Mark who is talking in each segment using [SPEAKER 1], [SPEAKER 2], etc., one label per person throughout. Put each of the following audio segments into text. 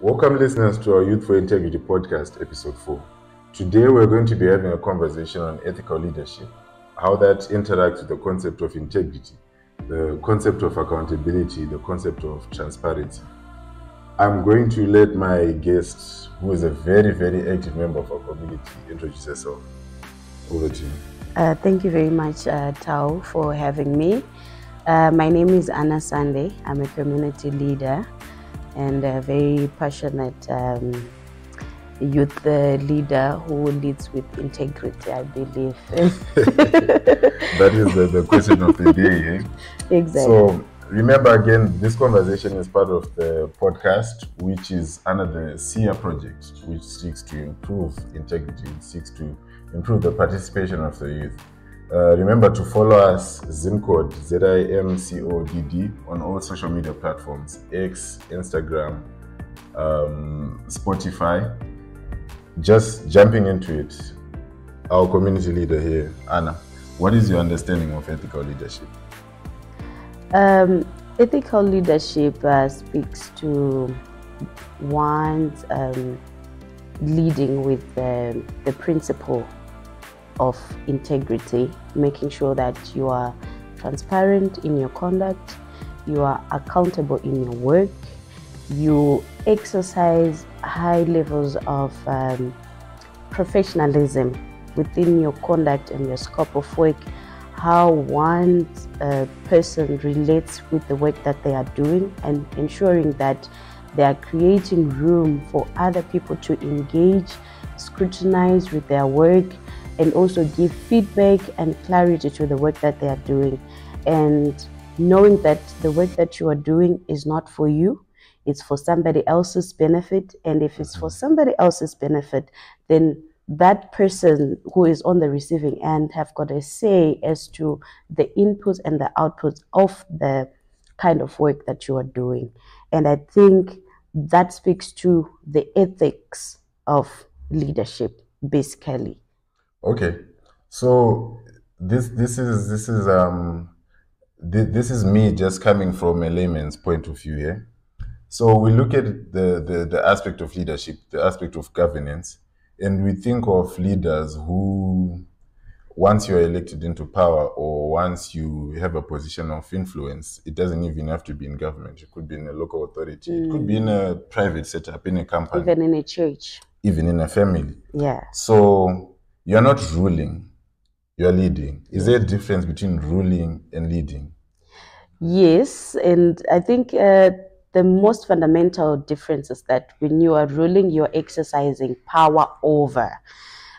[SPEAKER 1] Welcome, listeners, to our Youth for Integrity podcast, episode 4. Today, we're going to be having a conversation on ethical leadership, how that interacts with the concept of integrity, the concept of accountability, the concept of transparency. I'm going to let my guest, who is a very, very active member of our community, introduce herself. Over to you.
[SPEAKER 2] Thank you very much, Tao, for having me. My name is Anna Sande. I'm a community leader and a very passionate youth leader who leads with integrity, I believe.
[SPEAKER 1] That is the question of the day. Eh?
[SPEAKER 2] Exactly.
[SPEAKER 1] So remember again, this conversation is part of the podcast, which is under the SEER project, which seeks to improve integrity, seeks to improve the participation of the youth. Remember to follow us, Zimcode, ZIMCODD, on all social media platforms, X, Instagram, Spotify. Just jumping into it, our community leader here, Anna, what is your understanding of ethical leadership?
[SPEAKER 2] Ethical leadership speaks to one's leading with the principle of integrity, making sure that you are transparent in your conduct, you are accountable in your work, you exercise high levels of professionalism within your conduct and your scope of work, how one person relates with the work that they are doing, and ensuring that they are creating room for other people to engage, scrutinize with their work, and also give feedback and clarity to the work that they are doing. And knowing that the work that you are doing is not for you, it's for somebody else's benefit. And if it's for somebody else's benefit, then that person who is on the receiving end have got a say as to the inputs and the outputs of the kind of work that you are doing. And I think that speaks to the ethics of leadership, basically.
[SPEAKER 1] Okay, so this is me just coming from a layman's point of view here. So we look at the aspect of leadership, the aspect of governance, and we think of leaders who, once you're elected into power or once you have a position of influence, it doesn't even have to be in government. It could be in a local authority. It could be in a private setup, in a company.
[SPEAKER 2] Even in a church.
[SPEAKER 1] Even in a family.
[SPEAKER 2] Yeah.
[SPEAKER 1] So you're not ruling, you're leading. Is there a difference between ruling and leading?
[SPEAKER 2] Yes, and I think the most fundamental difference is that when you are ruling, you're exercising power over.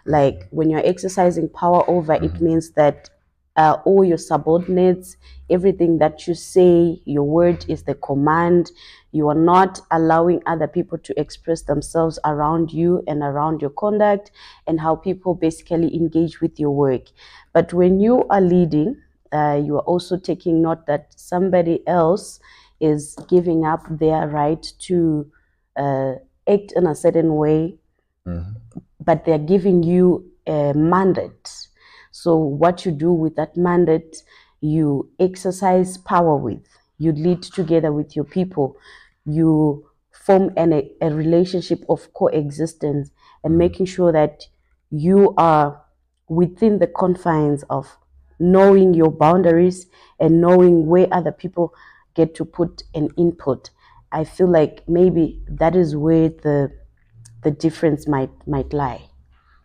[SPEAKER 2] Like when you're exercising power over, it means that all your subordinates, everything that you say, your word is the command. You are not allowing other people to express themselves around you and around your conduct and how people basically engage with your work. But when you are leading, you are also taking note that somebody else is giving up their right to act in a certain way, but they're giving you a mandate. So what you do with that mandate, you exercise power with, you lead together with your people, you form a relationship of coexistence and making sure that you are within the confines of knowing your boundaries and knowing where other people get to put an input. I feel like maybe that is where the difference might lie.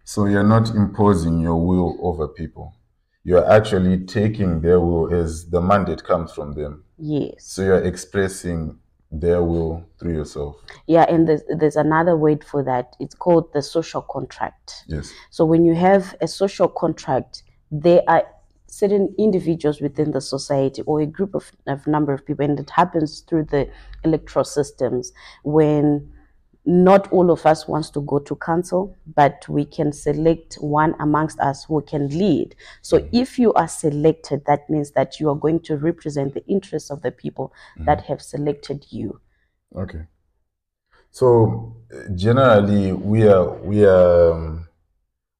[SPEAKER 1] So you're not imposing your will over people. You're actually taking their will as the mandate comes from them.
[SPEAKER 2] Yes.
[SPEAKER 1] So you're expressing their will through yourself.
[SPEAKER 2] Yeah, and there's another word for that. It's called the social contract.
[SPEAKER 1] Yes.
[SPEAKER 2] So when you have a social contract, there are certain individuals within the society or a group of number of people, and it happens through the electoral systems when not all of us wants to go to council, but we can select one amongst us who can lead. So if you are selected, that means that you are going to represent the interests of the people that have selected you.
[SPEAKER 1] Okay. So generally, we are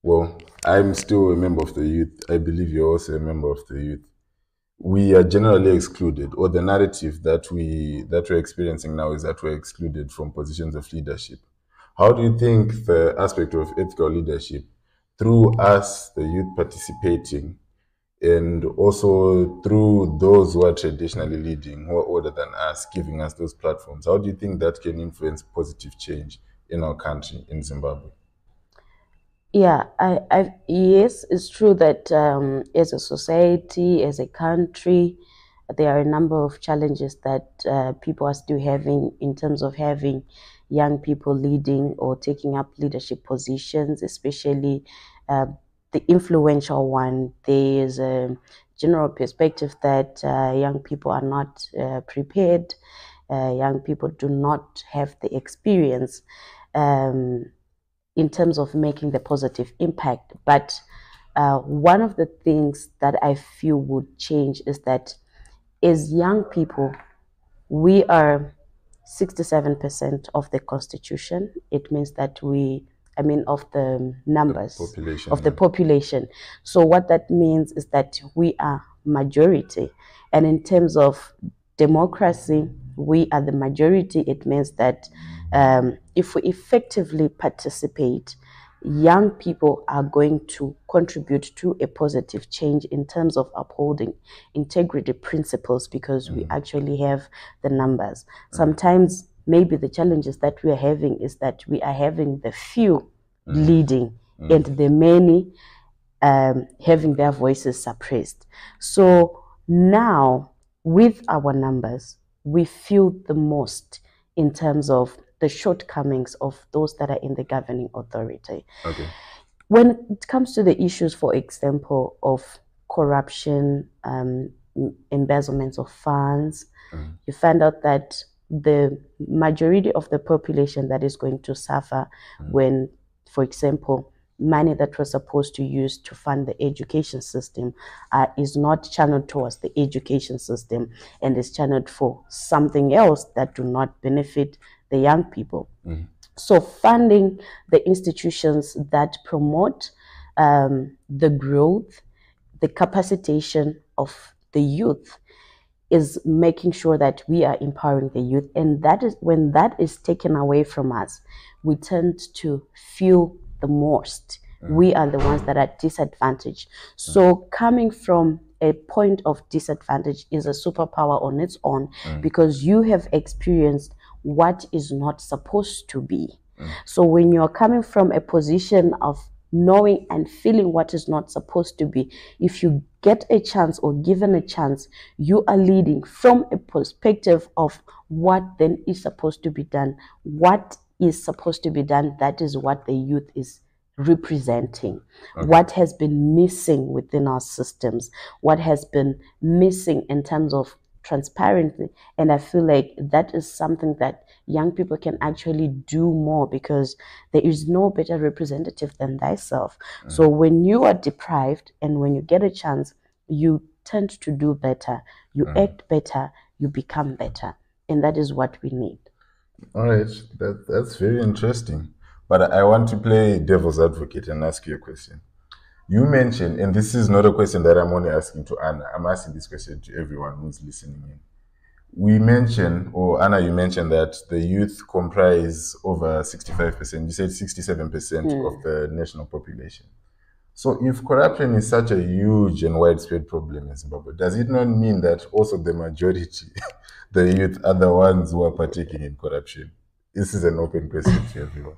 [SPEAKER 1] well, I'm still a member of the youth. I believe you're also a member of the youth. we are generally excluded, or the narrative that we're experiencing now is that we're excluded from positions of leadership. How do you think the aspect of ethical leadership, through us, the youth participating, and also through those who are traditionally leading, who are older than us, giving us those platforms, how do you think that can influence positive change in our country, in Zimbabwe?
[SPEAKER 2] Yeah, yes, it's true that as a society, as a country, there are a number of challenges that people are still having in terms of having young people leading or taking up leadership positions, especially uh, the influential one. There is a general perspective that young people are not prepared, young people do not have the experience. In terms of making the positive impact. But one of the things that I feel would change is that as young people, we are 67% of the constitution. It means that of the numbers
[SPEAKER 1] Population,
[SPEAKER 2] of the
[SPEAKER 1] yeah.
[SPEAKER 2] population. So what that means is that we are majority. And in terms of democracy, we are the majority. It means that if we effectively participate, young people are going to contribute to a positive change in terms of upholding integrity principles because we actually have the numbers. Sometimes maybe the challenges that we are having is that we are having the few leading and the many having their voices suppressed. So now, with our numbers, we feel the most in terms of the shortcomings of those that are in the governing authority.
[SPEAKER 1] Okay.
[SPEAKER 2] When it comes to the issues, for example, of corruption, embezzlement of funds, you find out that the majority of the population that is going to suffer when, for example, money that was supposed to use to fund the education system is not channeled towards the education system and is channeled for something else that do not benefit the young people. So funding the institutions that promote the growth, the capacitation of the youth is making sure that we are empowering the youth. And that is when that is taken away from us, we tend to feel the most. We are the ones that are disadvantaged. So coming from a point of disadvantage is a superpower on its own because you have experienced what is not supposed to be. So when you're coming from a position of knowing and feeling what is not supposed to be, if you get a chance or given a chance, you are leading from a perspective of what then is supposed to be done. What is supposed to be done, that is what the youth is representing. What has been missing within our systems, what has been missing in terms of transparency. And I feel like that is something that young people can actually do more because there is no better representative than thyself. So when you are deprived and when you get a chance, you tend to do better, you act better, you become better. And that is what we need.
[SPEAKER 1] All right, that's very interesting. But I want to play devil's advocate and ask you a question. You mentioned, and this is not a question that I'm only asking to Anna, I'm asking this question to everyone who's listening in. We mentioned, or Anna, you mentioned that the youth comprise over 65%, you said 67% of the national population. So if corruption is such a huge and widespread problem in Zimbabwe, does it not mean that also the majority, the youth, are the ones who are partaking in corruption? This is an open question to everyone.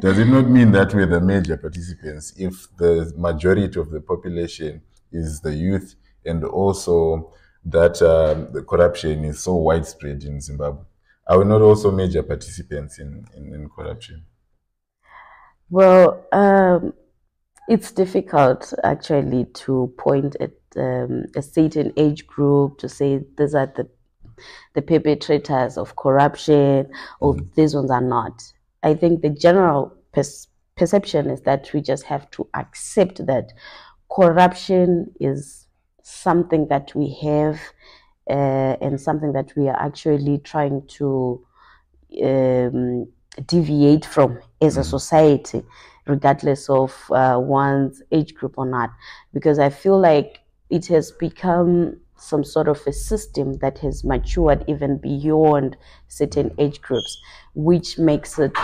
[SPEAKER 1] Does it not mean that we're the major participants if the majority of the population is the youth and also that the corruption is so widespread in Zimbabwe? Are we not also major participants in corruption?
[SPEAKER 2] Well, it's difficult actually to point at a certain age group to say these are the perpetrators of corruption or these ones are not. I think the general perception is that we just have to accept that corruption is something that we have and something that we are actually trying to deviate from as a society, regardless of one's age group or not. Because I feel like it has become some sort of a system that has matured even beyond certain age groups, which makes it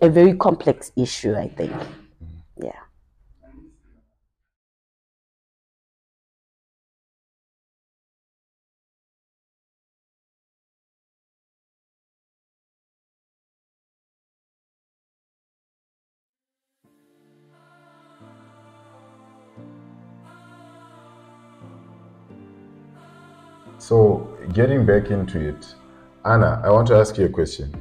[SPEAKER 2] a very complex issue, I think. Yeah.
[SPEAKER 1] So, getting back into it, Anna, I want to ask you a question.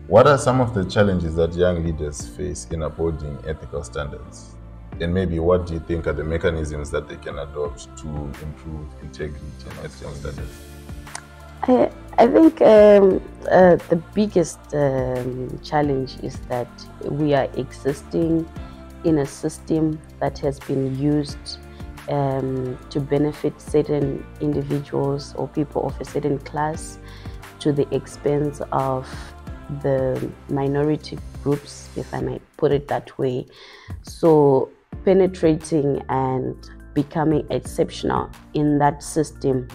[SPEAKER 1] What are some of the challenges that young leaders face in upholding ethical standards? And maybe what do you think are the mechanisms that they can adopt to improve integrity and ethical standards?
[SPEAKER 2] I think the biggest challenge is that we are existing in a system that has been used to benefit certain individuals or people of a certain class to the expense of the minority groups, if I might put it that way. So penetrating and becoming exceptional in that system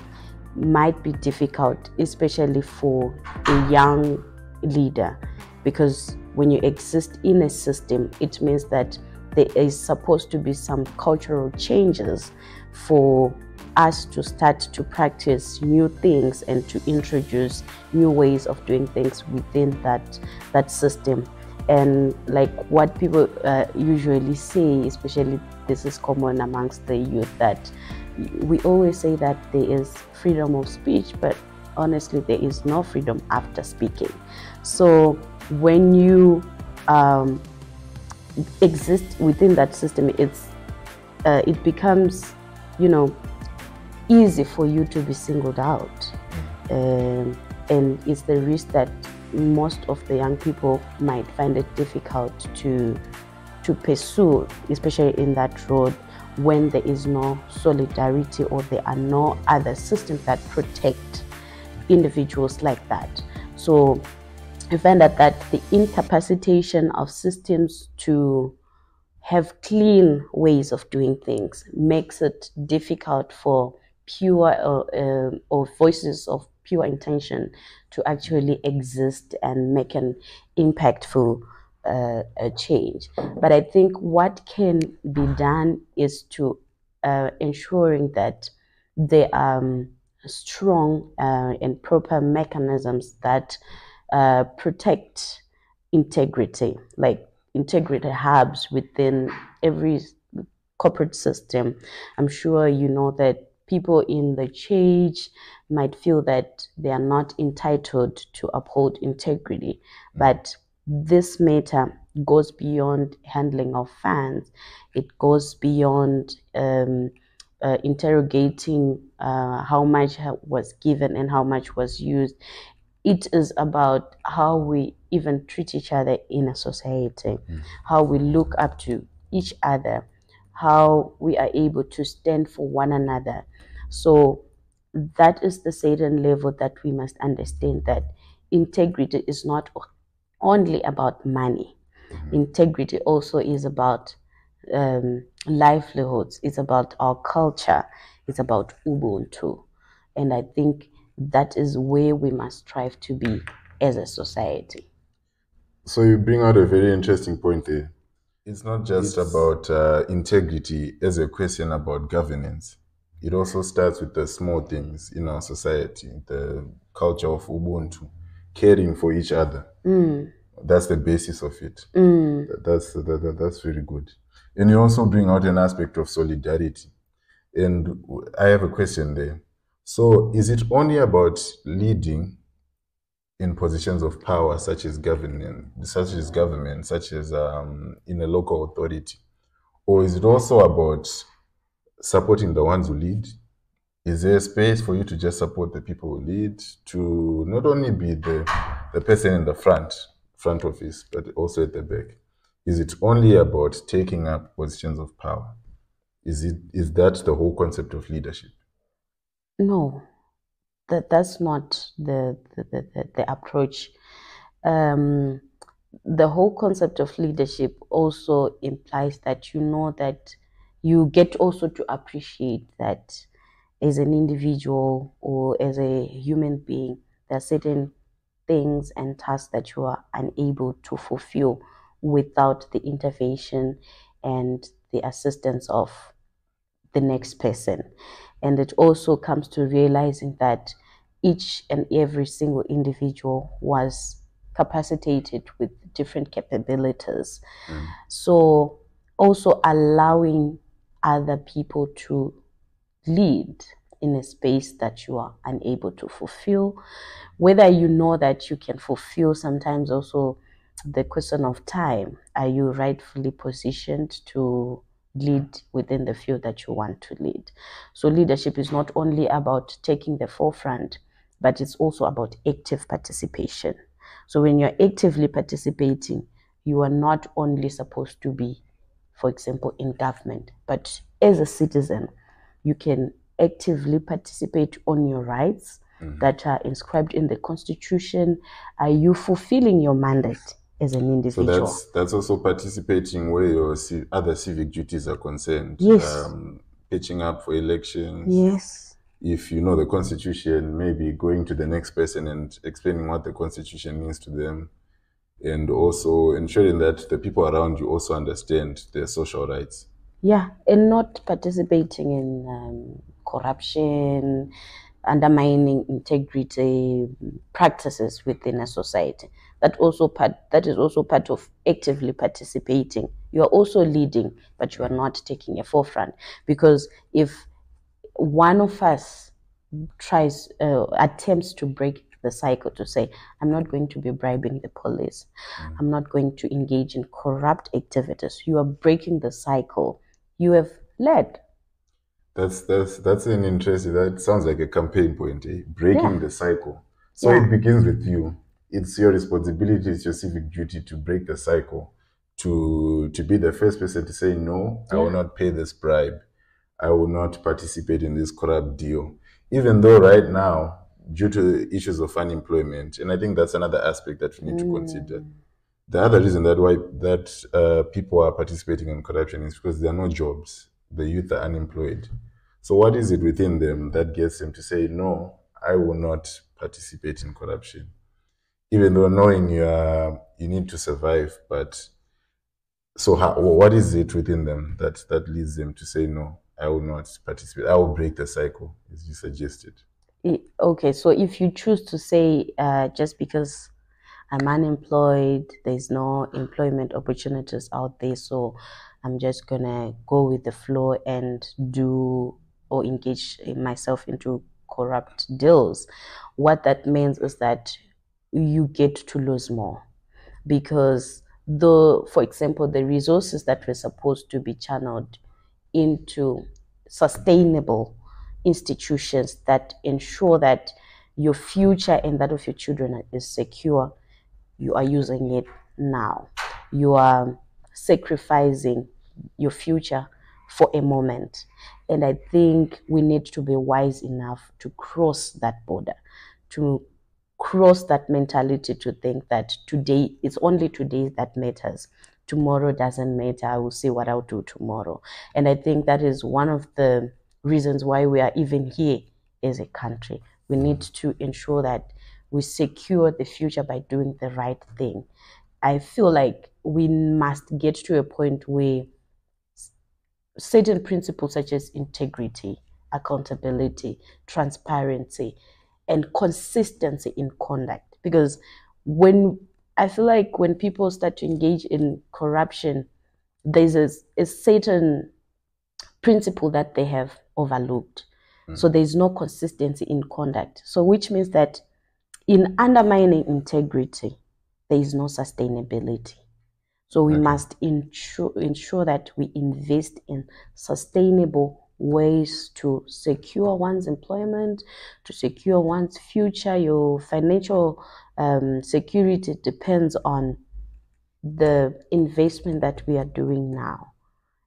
[SPEAKER 2] might be difficult, especially for a young leader, because when you exist in a system, it means that there is supposed to be some cultural changes for us to start to practice new things and to introduce new ways of doing things within that system. And like what people usually say, especially this is common amongst the youth, that we always say that there is freedom of speech, but honestly there is no freedom after speaking. So when you exist within that system, it becomes, easy for you to be singled out, and it's the risk that most of the young people might find it difficult to pursue, especially in that road, when there is no solidarity or there are no other systems that protect individuals like that. So I find that the incapacitation of systems to have clean ways of doing things makes it difficult for pure or voices of pure intention to actually exist and make an impactful a change. But I think what can be done is to ensuring that there are strong and proper mechanisms that protect integrity, like integrity hubs within every corporate system. I'm sure you know that people in the church might feel that they are not entitled to uphold integrity, but this matter goes beyond handling of funds. It goes beyond interrogating how much was given and how much was used. It is about how we even treat each other in a society, how we look up to each other, how we are able to stand for one another. So that is the certain level that we must understand, that integrity is not only about money. Integrity also is about livelihoods, it's about our culture, it's about Ubuntu. And I think that is where we must strive to be as a society.
[SPEAKER 1] So, you bring out a very interesting point there. It's not just about integrity as a question about governance. It also starts with the small things in our society, the culture of Ubuntu, caring for each other. That's the basis of it. That's very good. And you also bring out an aspect of solidarity. And I have a question there. So, is it only about leading in positions of power, such as government, such as in a local authority? Or is it also about supporting the ones who lead? Is there a space for you to just support the people who lead, to not only be the person in the front office, but also at the back? Is it only about taking up positions of power? Is that the whole concept of leadership?
[SPEAKER 2] No, that's not the approach. Um, the whole concept of leadership also implies that you know that you get also to appreciate that as an individual or as a human being, there are certain things and tasks that you are unable to fulfill without the intervention and the assistance of the next person. And it also comes to realizing that each and every single individual was capacitated with different capabilities. So also allowing other people to lead in a space that you are unable to fulfill, whether you know that you can fulfill. Sometimes also the question of time, are you rightfully positioned to lead within the field that you want to lead? So leadership is not only about taking the forefront, but it's also about active participation. So when you're actively participating, you are not only supposed to be, for example, in government, but as a citizen, you can actively participate on your rights that are inscribed in the Constitution. Are you fulfilling your mandate as an individual?
[SPEAKER 1] So that's also participating where your other civic duties are concerned.
[SPEAKER 2] Yes.
[SPEAKER 1] Pitching up for elections.
[SPEAKER 2] Yes.
[SPEAKER 1] If you know the Constitution, maybe going to the next person and explaining what the Constitution means to them, and also ensuring that the people around you also understand their social rights.
[SPEAKER 2] Yeah, and not participating in corruption, undermining integrity practices within a society. That is also part of actively participating. You are also leading, but you are not taking a forefront, because if one of us attempts to break the cycle, to say, I'm not going to be bribing the police, I'm not going to engage in corrupt activities, you are breaking the cycle you have led.
[SPEAKER 1] That's an interesting. That sounds like a campaign point. Breaking the cycle. So
[SPEAKER 2] Yeah.
[SPEAKER 1] it begins with you. It's your responsibility. It's your civic duty to break the cycle. To be the first person to say no. I will not pay this bribe. I will not participate in this corrupt deal. Even though right now, due to issues of unemployment, and I think that's another aspect that we need to consider. The other reason that people are participating in corruption is because there are no jobs. The youth are unemployed. So what is it within them that gets them to say, no, I will not participate in corruption? Even though knowing you need to survive, but so what is it within them that leads them to say, no, I will not participate. I will break the cycle, as you suggested.
[SPEAKER 2] Okay, so if you choose to say, just because I'm unemployed, there's no employment opportunities out there, so I'm just gonna go with the flow and do or engage myself into corrupt deals. What that means is that you get to lose more, because for example, the resources that were supposed to be channeled into sustainable institutions that ensure that your future and that of your children is secure, you are using it now. You are sacrificing your future for a moment. And I think we need to be wise enough to cross that border, to cross that mentality, to think that today, it's only today that matters. Tomorrow doesn't matter. I will see what I'll do tomorrow. And I think that is one of the reasons why we are even here as a country. We need to ensure that we secure the future by doing the right thing. I feel like we must get to a point where certain principles such as integrity, accountability, transparency, and consistency in conduct. Because I feel like when people start to engage in corruption, there's a certain principle that they have overlooked. So there's no consistency in conduct. So which means that in undermining integrity, there is no sustainability. So we must ensure that we invest in sustainable ways to secure one's employment, to secure one's future. Your financial security depends on the investment that we are doing now.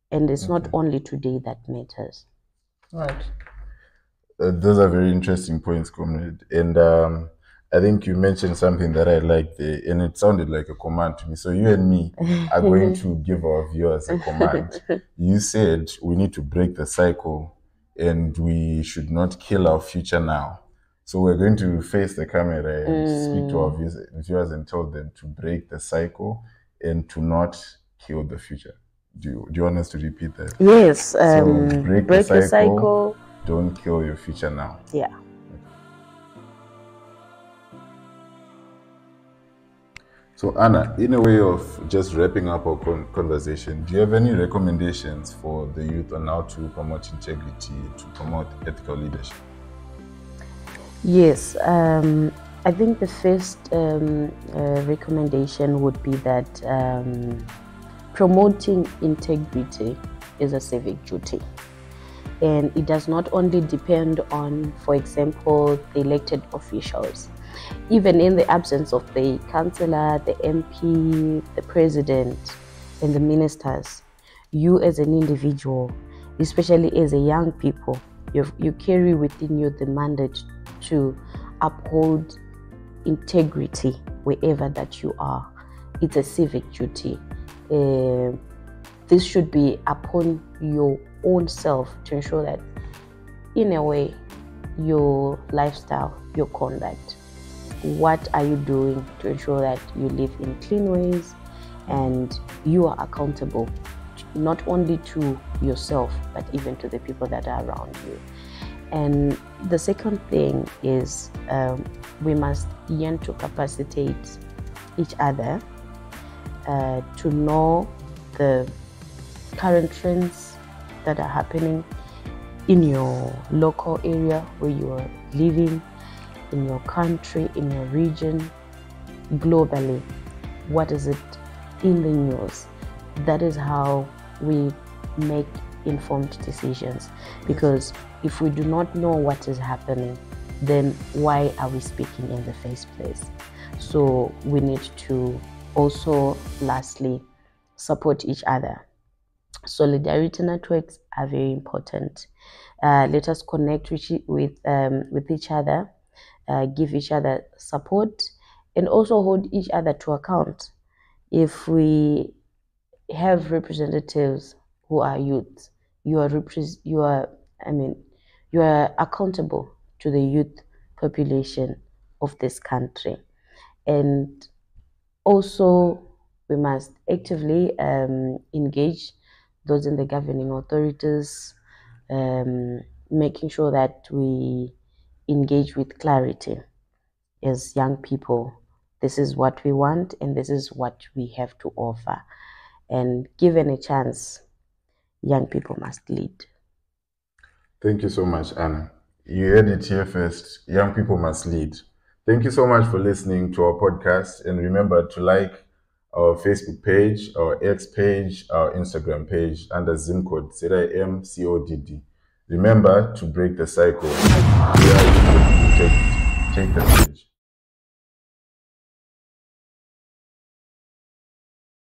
[SPEAKER 2] And it's not only today that matters.
[SPEAKER 1] Right. Those are very interesting points, comrade. And I think you mentioned something that I liked there, and it sounded like a command to me. So you and me are going to give our viewers a command. You said we need to break the cycle and we should not kill our future now. So we're going to face the camera and speak to our viewers and tell them to break the cycle and to not kill the future. Do you want us to repeat that?
[SPEAKER 2] Yes.
[SPEAKER 1] So break the cycle,
[SPEAKER 2] cycle.
[SPEAKER 1] Don't kill your future now.
[SPEAKER 2] Yeah.
[SPEAKER 1] So Anna, in a way of just wrapping up our conversation, do you have any recommendations for the youth on how to promote integrity, to promote ethical leadership?
[SPEAKER 2] Yes, I think the first recommendation would be that promoting integrity is a civic duty. And it does not only depend on, for example, the elected officials. Even in the absence of the councillor, the MP, the president, and the ministers, you as an individual, especially as a young people, you carry within you the mandate to uphold integrity wherever that you are. It's a civic duty. This should be upon your own self to ensure that, in a way, your lifestyle, your conduct, what are you doing to ensure that you live in clean ways and you are accountable not only to yourself but even to the people that are around you. And the second thing is we must learn to capacitate each other to know the current trends that are happening in your local area where you are living, in your country, in your region, globally. What is it in the news? That is how we make informed decisions. Because if we do not know what is happening, then why are we speaking in the first place? So we need to also, lastly, support each other. Solidarity networks are very important. Let us connect with each other, give each other support, and also hold each other to account. If we have representatives who are youth, you are accountable to the youth population of this country. And also, we must actively engage those in the governing authorities, making sure that we engage with clarity as young people. This is what we want and this is what we have to offer. And given a chance, young people must lead.
[SPEAKER 1] Thank you so much, Anna. You heard it here first. Young people must lead. Thank you so much for listening to our podcast. And remember to like our Facebook page, our X page, our Instagram page under Zimcode, ZIMCODD. Remember to break the cycle. We are take the stage.